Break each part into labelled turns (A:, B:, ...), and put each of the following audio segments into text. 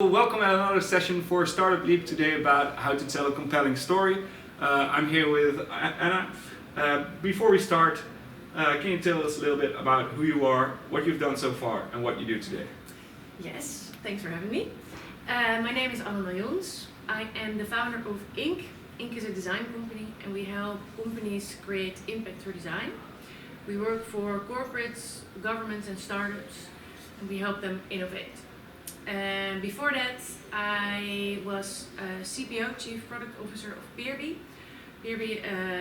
A: Welcome at another session for StartupLeap today about how to tell a compelling story. I'm here with Anna. Before we start, can you tell us a little bit about who you are, what you've done so far, and what you do today?
B: Yes, thanks for having me. My name is Anna Noyons. I am the founder of Inc. Inc is a design company, and we help companies create impact through design. We work for corporates, governments, and startups, and we help them innovate. And before that, I was CPO, Chief Product Officer of Peerby. Peerby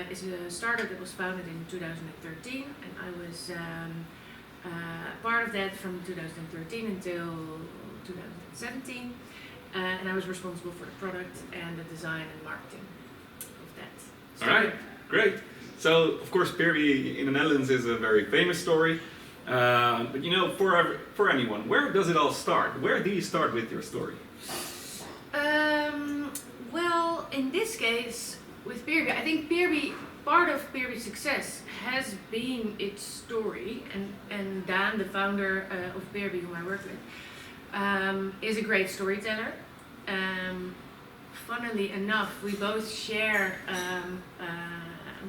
B: is a startup that was founded in 2013, and I was part of that from 2013 until 2017. And I was responsible for the product and the design and marketing of that startup.
A: All right, great. So, of course, Peerby in the Netherlands is a very famous story. But you know, for anyone, where does it all start? Where do you start with your story?
B: Well, in this case, with Peerby, I think part of Peerby's success has been its story, and Dan, the founder of Peerby, whom I work with, is a great storyteller. Funnily enough, we both share,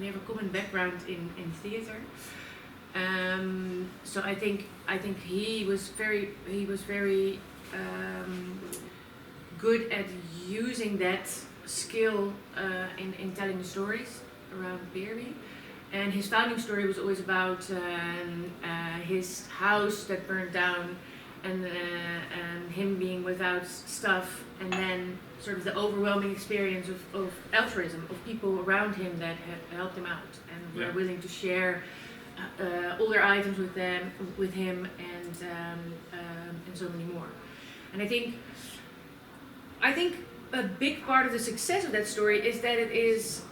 B: we have a common background in theater. So I think he was very good at using that skill in telling the stories around Peerby. And his founding story was always about his house that burned down and him being without stuff, and then sort of the overwhelming experience of altruism, of people around him that had helped him out and were willing to share all their items with him, and so many more. And I think a big part of the success of that story is that it is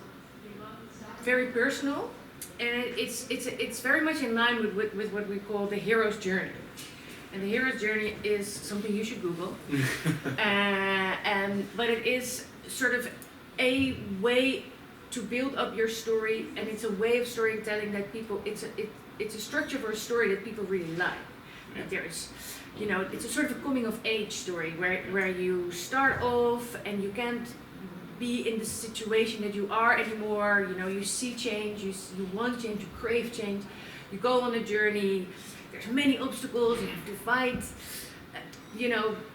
B: very personal, and it's very much in line with what we call the hero's journey. And the hero's journey is something you should Google, but it is sort of a way to build up your story, and it's a way of storytelling that people, it's a structure for a story that people really like.
A: Yeah.
B: That there's, it's a sort of a coming of age story where you start off and you can't be in the situation that you are anymore. You see change, you want change, you crave change, you go on a journey. There's many obstacles, you have to fight,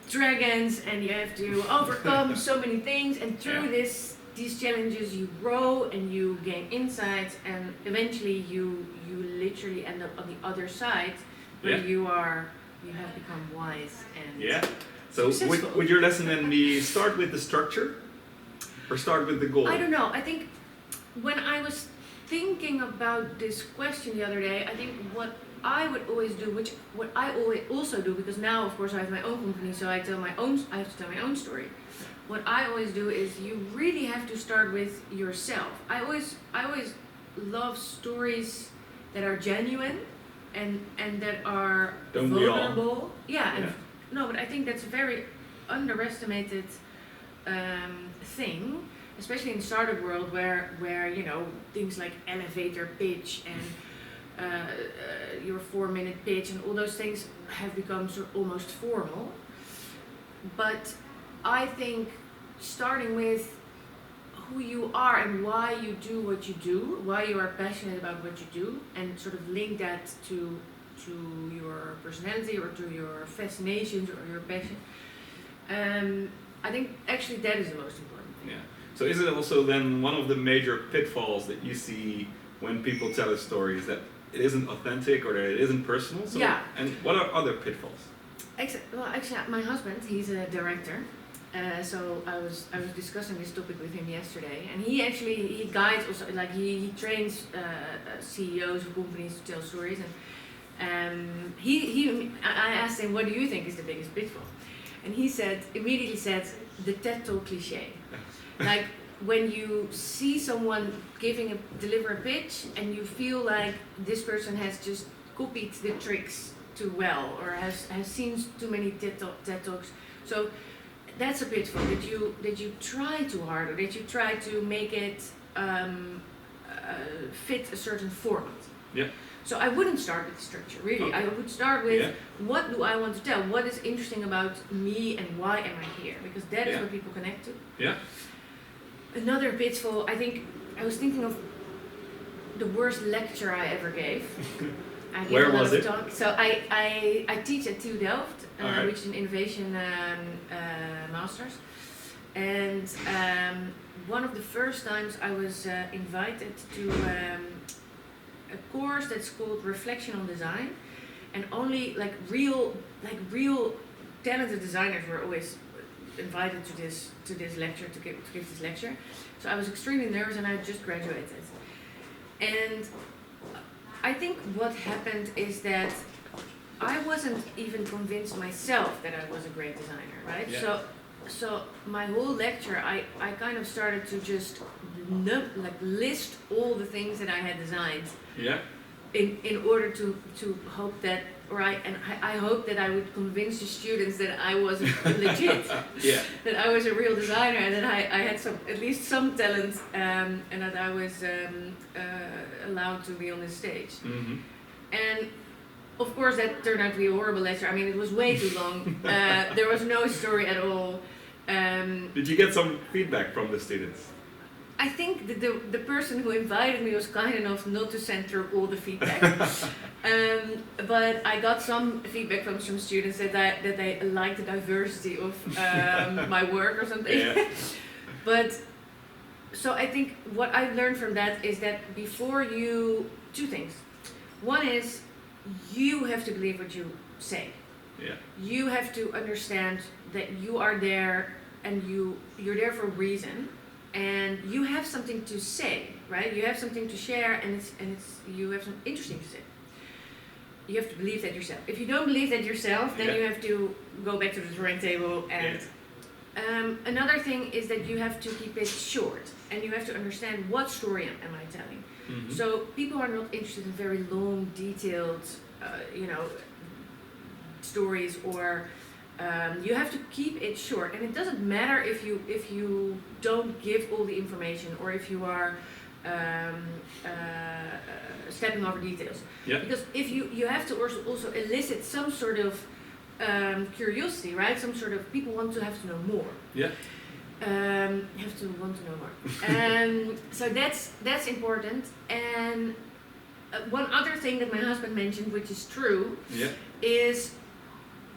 B: dragons, and you have to overcome so many things, and through these challenges you grow and you gain insights, and eventually you literally end up on the other side where you have become wise and
A: So
B: successful.
A: would your lesson then be start with the structure or start with the goal?
B: I don't know. I think when I was thinking about this question the other day, I think what I would always do, what I always also do, because now of course I have my own company, so I have to tell my own story. What I always do is you really have to start with yourself. I always love stories that are genuine and that are vulnerable. No, but I think that's a very underestimated thing, especially in the startup world where things like elevator pitch and your 4-minute pitch and all those things have become sort of almost formal. But I think starting with who you are and why you do what you do, why you are passionate about what you do, and sort of link that to your personality or to your fascinations or your passion. I think actually that is the most important thing.
A: Yeah. So is it also then one of the major pitfalls that you see when people tell a story is that it isn't authentic or that it isn't personal? So, and what are other pitfalls?
B: Actually, my husband, he's a director. So I was discussing this topic with him yesterday, and he guides also, like he trains CEOs of companies to tell stories, and I asked him, what do you think is the biggest pitfall? And he immediately said the TED Talk cliche. Like when you see someone deliver a pitch and you feel like this person has just copied the tricks too well, or has seen too many TED Talks. So that's a pitfall, that you try too hard, or that you try to make it fit a certain format.
A: Yeah.
B: So I wouldn't start with the structure, really.
A: Okay.
B: I would start with
A: Yeah.
B: what do I want to tell? What is interesting about me and why am I here? Because that is
A: Yeah.
B: what people connect to.
A: Yeah.
B: Another pitfall, I was thinking of the worst lecture I ever gave. I gave
A: Where
B: a lot
A: was
B: of
A: it?
B: talk. So I teach at TU Delft,
A: Alright.
B: which is an innovation masters. And one of the first times I was invited to a course that's called Reflection on Design, and only like real talented designers were always invited to this lecture to give this lecture. So I was extremely nervous, and I just graduated. And I think what happened is that I wasn't even convinced myself that I was a great designer, right?
A: Yeah.
B: So my whole lecture, I kind of started to just list all the things that I had designed
A: Yeah.
B: in order to hope that, I hope that I would convince the students that I was legit,
A: Yeah.
B: that I was a real designer, and that I had at least some talent, and that I was allowed to be on this stage.
A: Mm-hmm.
B: And of course, that turned out to be a horrible lecture. I mean, it was way too long. There was no story at all.
A: Did you get some feedback from the students?
B: I think that the person who invited me was kind enough not to send through all the feedback. But I got some feedback from some students that they liked the diversity of my work or something.
A: Yeah.
B: But so I think what I learned from that is that two things. One is you have to believe what you say.
A: Yeah.
B: You have to understand that you are there and you're there for a reason, and you have something to say, right? You have something to share, and it's you have something interesting to say. You have to believe that yourself. If you don't believe that yourself, then
A: Yeah.
B: you have to go back to the drawing table. And another thing is that you have to keep it short, and you have to understand what story am I telling.
A: Mm-hmm.
B: So people are not interested in very long, detailed, stories, or you have to keep it short. And it doesn't matter if you don't give all the information, or if you are stepping over details.
A: Yeah.
B: Because if you have to also elicit some sort of curiosity, right? Some sort of people want to have to know more.
A: Yeah.
B: Have to want to know more. So that's important. And one other thing that my husband mentioned, which is true,
A: Yeah.
B: is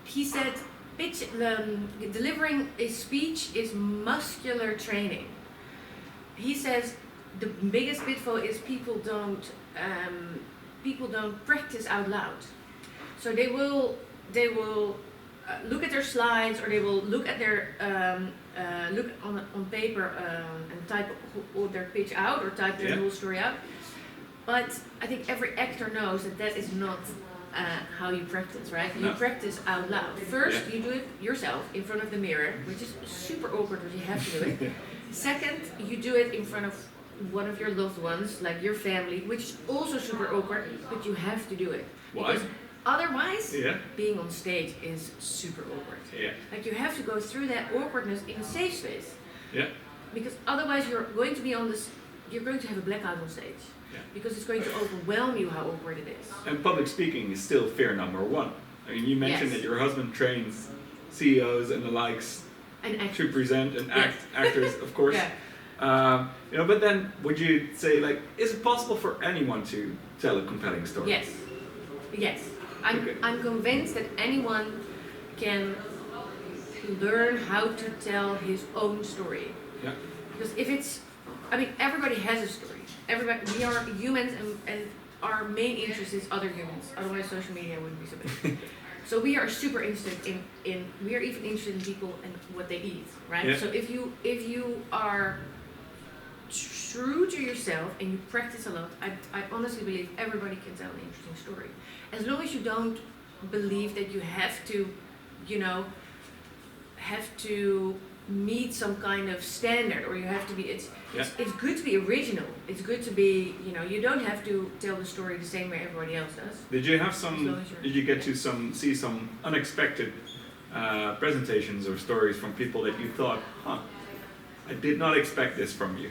B: he said delivering a speech is muscular training. He says the biggest pitfall is people don't practice out loud. So they will look at their slides, or they will look at their look on paper and type all their pitch out, or type their
A: Yeah.
B: whole story out. But I think every actor knows that is not how you practice, right? You
A: No.
B: practice out loud. First,
A: Yeah.
B: you do it yourself in front of the mirror, which is super awkward, but you have to do it. Second, you do it in front of one of your loved ones, like your family, which is also super awkward, but you have to do it.
A: Why?
B: Because otherwise,
A: Yeah.
B: being on stage is super awkward.
A: Yeah.
B: Like you have to go through that awkwardness in a safe space.
A: Yeah.
B: Because otherwise you're going to be you're going to have a blackout on stage.
A: Yeah.
B: Because it's going to overwhelm you how awkward it is.
A: And public speaking is still fear number one. I mean, you mentioned
B: Yes.
A: that your husband trains CEOs and the likes
B: And
A: to present and act, actors, of course.
B: Yeah.
A: But then would you say, like, is it possible for anyone to tell a compelling story?
B: Yes. Yes.
A: Okay.
B: I'm convinced that anyone can learn how to tell his own story.
A: Yeah.
B: Because everybody has a story. We are humans, and our main interest is other humans. Otherwise, social media wouldn't be so big. So we are super interested we are even interested in people and what they eat, right?
A: Yeah.
B: So if you are true to yourself and you practice a lot, I honestly believe everybody can tell an interesting story. As long as you don't believe that you have to meet some kind of standard, or you have to be, it's good to be original. It's good to be, you don't have to tell the story the same way everybody else does.
A: Did you have
B: As long as you're-
A: did you get to see some unexpected presentations or stories from people that you thought, I did not expect this from you?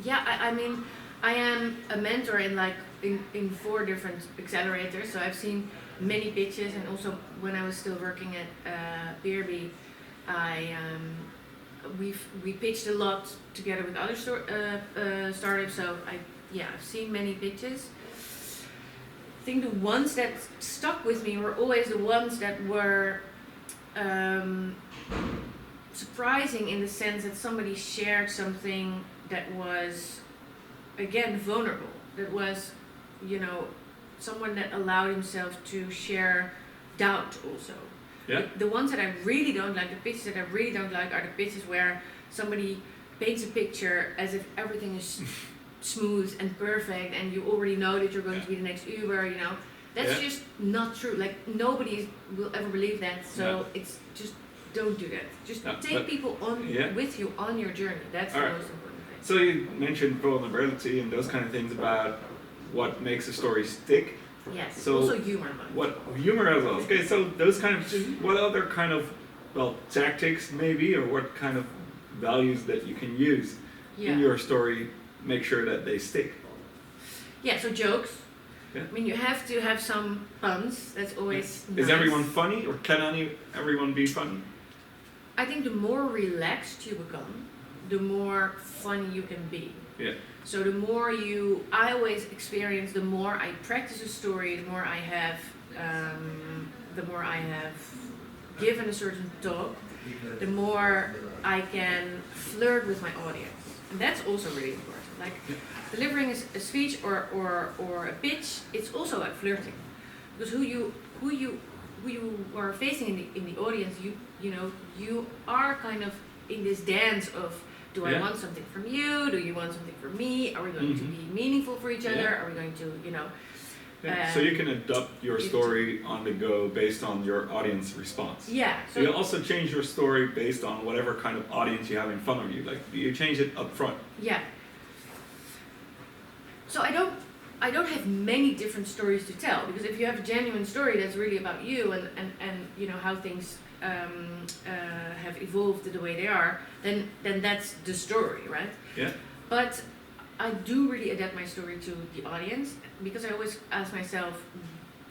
B: Yeah, I mean, I am a mentor in in 4 different accelerators. So I've seen many pitches, and also when I was still working at Peerby, we pitched a lot together with other startups. So I've seen many pitches. I think the ones that stuck with me were always the ones that were surprising, in the sense that somebody shared something that was, again, vulnerable. That was, someone that allowed himself to share doubt also.
A: Yeah.
B: The ones that I really don't like, the pitches that I really don't like, are the pitches where somebody paints a picture as if everything is smooth and perfect, and you already know that you're going to be the next Uber. That's just not true. Like, nobody will ever believe that. So it's just, don't do that. Just take people on with you on your journey. That's the most important thing.
A: So you mentioned vulnerability and those kind of things about what makes a story stick.
B: Yes.
A: So
B: also humor.
A: What humor as well? Okay, so those kind of, what other kind of tactics maybe, or what kind of values that you can use in your story make sure that they stick? Yeah.
B: So jokes.
A: Yeah.
B: I mean, you have to have some puns. That's always nice.
A: Is everyone funny, or can everyone be funny?
B: I think the more relaxed you become, the more funny you can be.
A: Yeah.
B: So I always experience, the more I practice a story, the more I have given a certain talk, the more I can flirt with my audience. And that's also really important. Like, delivering a speech or a pitch, it's also like flirting, because who you are facing in the audience, you are kind of in this dance of, do I want something from you? Do you want something from me? Are we going to be meaningful for each other? Are we going to,
A: so you can adapt your story on the go based on your audience response.
B: Yeah.
A: So you also change your story based on whatever kind of audience you have in front of you. Like, you change it up front.
B: Yeah. So I don't have many different stories to tell, because if you have a genuine story that's really about you and how things have evolved the way they are, then that's the story, right?
A: Yeah.
B: But I do really adapt my story to the audience, because I always ask myself,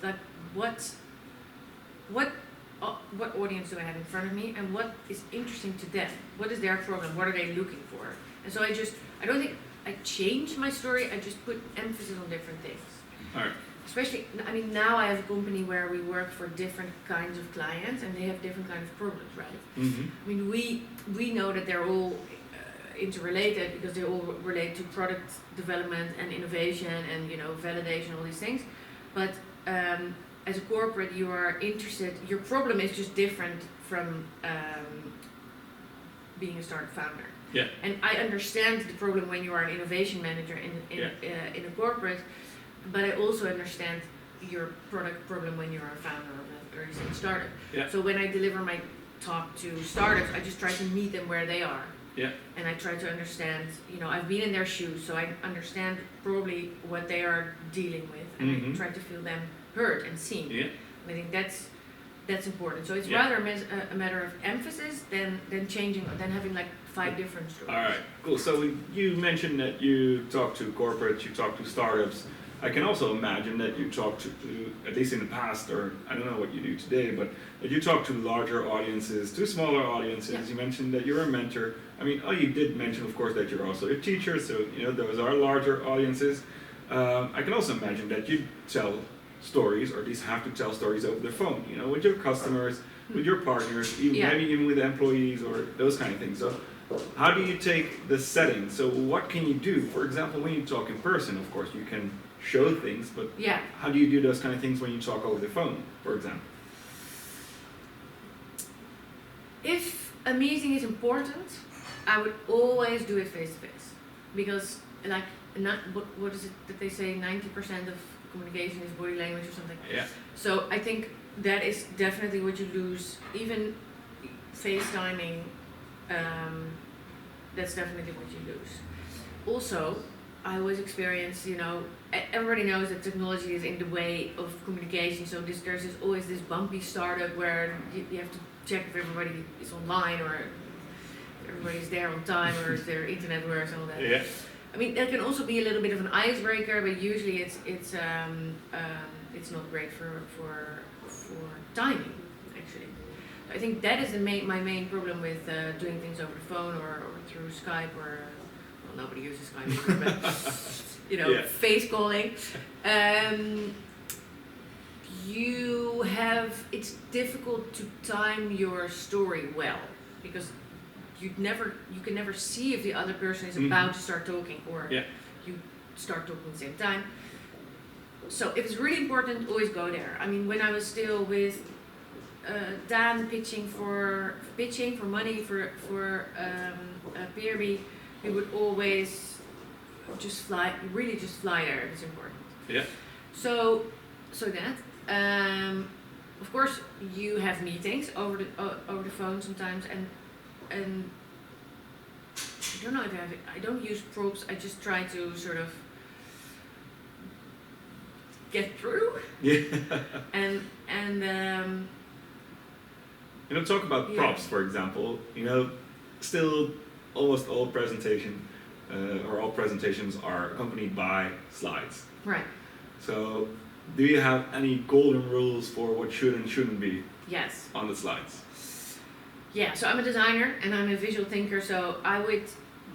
B: like, what audience do I have in front of me, and what is interesting to them? What is their problem? What are they looking for? And so I don't think I change my story. I just put emphasis on different things.
A: All right.
B: Especially, I mean, now I have a company where we work for different kinds of clients, and they have different kinds of problems, right?
A: Mm-hmm.
B: I mean, we know that they're all interrelated, because they all relate to product development and innovation and validation, all these things. But as a corporate, you are interested. Your problem is just different from being a startup founder.
A: Yeah.
B: And I understand the problem when you are an innovation manager in a corporate, but I also understand your product problem when you're a founder of an early stage startup.
A: Yeah.
B: So when I deliver my talk to startups, I just try to meet them where they are.
A: Yeah.
B: And I try to understand, I've been in their shoes, so I understand probably what they are dealing with, and I try to feel them heard and seen.
A: Yeah.
B: And I think that's important. So it's rather a matter of emphasis than having like 5 different stories.
A: All right, cool. So you mentioned that you talk to corporates, you talk to startups. I can also imagine that you talk to, at least in the past, or I don't know what you do today, but that you talk to larger audiences, to smaller audiences.
B: Yeah.
A: You mentioned that you're a mentor. I mean, you did mention, of course, that you're also a teacher, so those are larger audiences. I can also imagine that you tell stories, or at least have to tell stories over the phone, with your customers, with your partners, maybe even with employees, or those kind of things. So how do you take the setting? So what can you do? For example, when you talk in person, of course, you can show things, but how do you do those kind of things when you talk over the phone, for example?
B: If a meeting is important, I would always do it face to face, because what is it that they say, 90% of communication is body language or something.
A: Yeah.
B: So I think that is definitely what you lose. Even FaceTiming, that's definitely what you lose. Also, I always experience, everybody knows that technology is in the way of communication. So there's always this bumpy startup where you have to check if everybody is online, or everybody's there on time, or if their internet works and all that.
A: Yeah.
B: I mean, that can also be a little bit of an icebreaker, but usually it's not great for timing, actually. I think that is my main problem with doing things over the phone or through Skype or, well, nobody uses Skype anymore, but
A: Yeah.
B: face calling. It's difficult to time your story well because you can never see if the other person is about to start talking or you start talking at the same time. So if it's really important, always go there. I mean, when I was still with Dan pitching for money for Peerby, we would always just fly there. It's important.
A: Yeah.
B: So that. Of course, you have meetings over the phone sometimes, and I don't know if I don't use props. I just try to sort of get through.
A: Yeah.
B: And
A: talk about props, for example. Still almost all all presentations are accompanied by slides.
B: right.
A: So, do you have any golden rules for what should and shouldn't be
B: Yes.
A: on the slides?
B: Yeah. So I'm a designer and I'm a visual thinker. So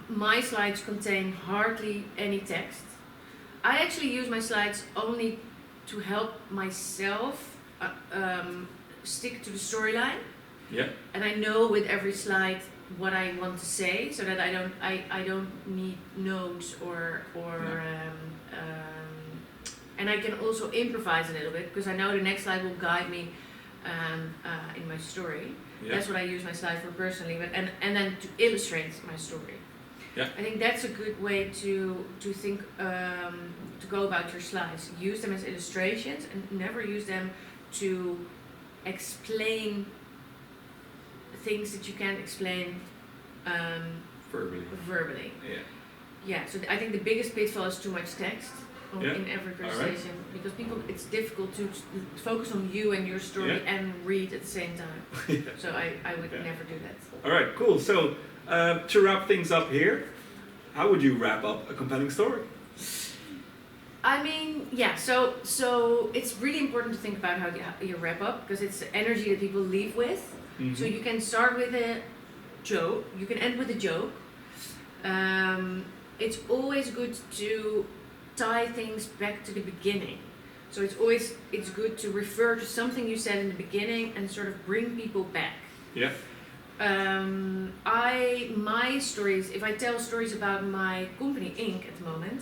B: my slides contain hardly any text. I actually use my slides only to help myself stick to the storyline.
A: Yeah.
B: And I know with every slide what I want to say, so that I don't need notes or and I can also improvise a little bit because I know the next slide will guide me in my story.
A: Yeah.
B: That's what I use my slide for personally, but and then to illustrate my story.
A: Yeah.
B: I think that's a good way to think to go about your slides. Use them as illustrations and never use them to explain things that you can't explain verbally.
A: Yeah.
B: Yeah, so I think the biggest pitfall is too much text
A: Yeah.
B: in every presentation because it's difficult to focus on you and your story and read at the same time. So I would never do that.
A: All right, cool. So to wrap things up here, how would you wrap up a compelling story?
B: I mean, yeah, so it's really important to think about how you wrap up because it's the energy that people leave with.
A: Mm-hmm.
B: So you can start with a joke, you can end with a joke. It's always good to tie things back to the beginning. So it's good to refer to something you said in the beginning and sort of bring people back.
A: Yeah.
B: My stories, if I tell stories about my company Inc. at the moment,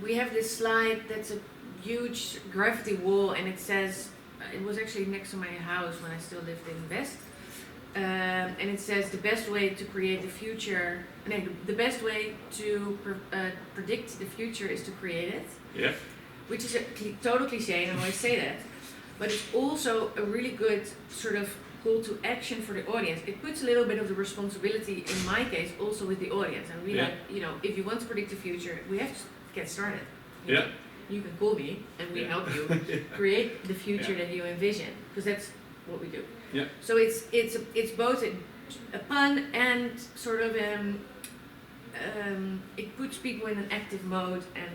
B: we have this slide that's a huge graffiti wall and it says, it was actually next to my house when I still lived in West. And it says the best way to create the future, the best way to predict the future is to create it.
A: Yeah.
B: Which is a total cliche, and I always say that. But it's also a really good sort of call to action for the audience. It puts a little bit of the responsibility, in my case, also with the audience. And we if you want to predict the future, we have to get started. You can call me and we help you create the future that you envision, because that's what we do.
A: Yeah.
B: So it's both a pun and sort of it puts people in an active mode and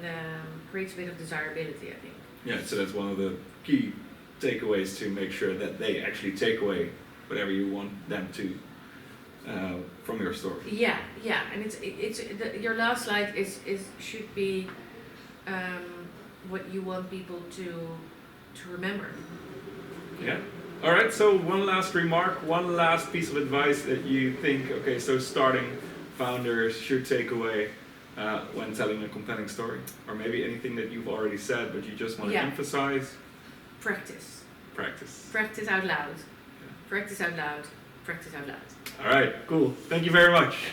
B: creates a bit of desirability, I think.
A: Yeah, so that's one of the key takeaways, to make sure that they actually take away whatever you want them to from your story.
B: Yeah, and your last slide should be what you want people to remember.
A: Yeah. All right. So one last remark, one last piece of advice that you think, okay, so starting founders should take away when telling a compelling story, or maybe anything that you've already said but you just want to emphasize.
B: Practice out loud. Practice out loud. All right,
A: cool. Thank you very much.